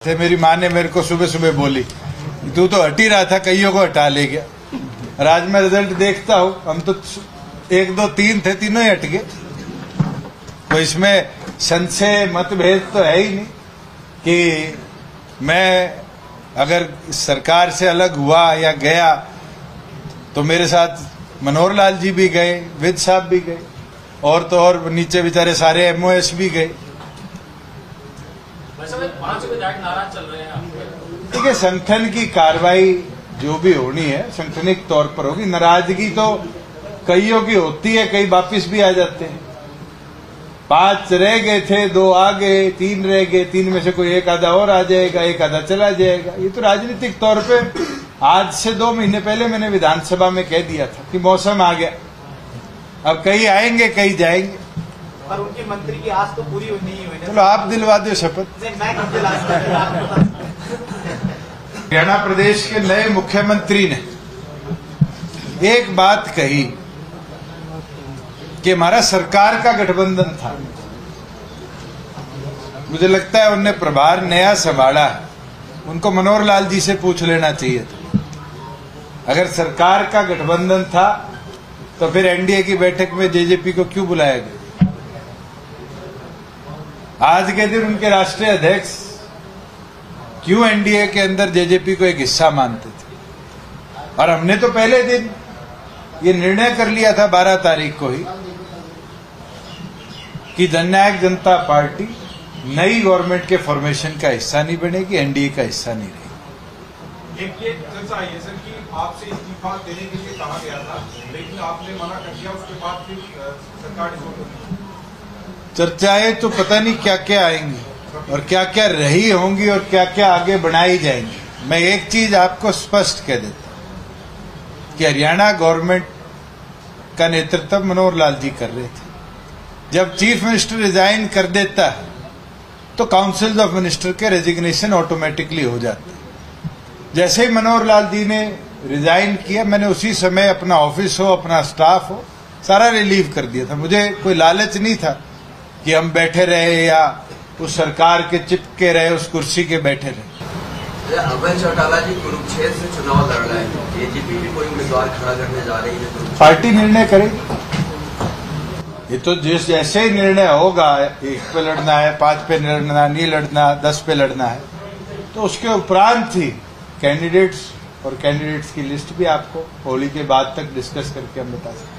थे मेरी माँ ने मेरे को सुबह सुबह बोली, तू तो हट ही रहा था, कईयों को हटा ले गया। और आज मैं रिजल्ट देखता हूँ, हम तो 1, 2, 3 थे, तीनों ही हट गए। तो इसमें संशय मतभेद तो है ही नहीं कि मैं अगर सरकार से अलग हुआ या गया तो मेरे साथ मनोहर लाल जी भी गए, विद साहब भी गए, और तो और नीचे बेचारे सारे MOS भी गए। 5 विधायक नाराज चल रहे हैं। देखिए, संगठन की कार्रवाई जो भी होनी है संगठनिक तौर पर होगी। नाराजगी तो कईयों की होती है, कई वापिस भी आ जाते हैं। 5 रह गए थे, 2 आ गए, 3 रह गए, 3 में से कोई एक आधा और आ जाएगा, एक आधा चला जाएगा। ये तो राजनीतिक तौर पे आज से 2 महीने पहले मैंने विधानसभा में कह दिया था कि मौसम आ गया, अब कई आएंगे कई जाएंगे। पर उनकी मंत्री की आस तो पूरी नहीं हुई। चलो आप दिलवा दो शपथ। हरियाणा प्रदेश के नए मुख्यमंत्री ने एक बात कही कि हमारा सरकार का गठबंधन था। मुझे लगता है उन्होंने प्रभार नया संभाला है, उनको मनोहर लाल जी से पूछ लेना चाहिए था। अगर सरकार का गठबंधन था तो फिर NDA की बैठक में JJP को क्यों बुलाया गया? आज के दिन उनके राष्ट्रीय अध्यक्ष क्यों NDA के अंदर JJP को एक हिस्सा मानते थे? और हमने तो पहले दिन ये निर्णय कर लिया था 12 तारीख को ही कि जननायक जनता पार्टी नई गवर्नमेंट के फॉर्मेशन का हिस्सा नहीं बनेगी, NDA का हिस्सा नहीं रहेगी। एक ये चर्चा आई है सर कि आपसे इस्तीफा देने के लिए कहा गया था, लेकिन आपने मना कर दिया, उसके बाद फिर सरकार डिसॉल्व होगी। चर्चाएं तो पता नहीं क्या क्या आएंगी और क्या क्या रही होंगी और क्या क्या आगे बढ़ाई जाएंगी। मैं एक चीज आपको स्पष्ट कह देता हूं कि हरियाणा गवर्नमेंट का नेतृत्व मनोहर लाल जी कर रहे थे। जब चीफ मिनिस्टर रिजाइन कर देता है तो काउंसिल ऑफ मिनिस्टर के रेजिग्नेशन ऑटोमेटिकली हो जाते हैं। जैसे ही मनोहर लाल जी ने रिजाइन किया, मैंने उसी समय अपना ऑफिस हो, अपना स्टाफ हो, सारा रिलीव कर दिया था। मुझे कोई लालच नहीं था कि हम बैठे रहे या उस सरकार के चिपके रहे, उस कुर्सी के बैठे रहे। अभय चौटाला जी कुरुक्षेत्र से चुनाव लड़ रहे हैं, JJP भी कोई उम्मीदवार खड़ा करने जा रही है? पार्टी निर्णय करेगी। ये तो जैसे ही निर्णय होगा, 1 पे लड़ना है, 5 पे लड़ना, नहीं लड़ना, 10 पे लड़ना है, तो उसके उपरांत ही कैंडिडेट्स और कैंडिडेट्स की लिस्ट भी आपको होली के बाद तक डिस्कस करके हम बता सकते हैं।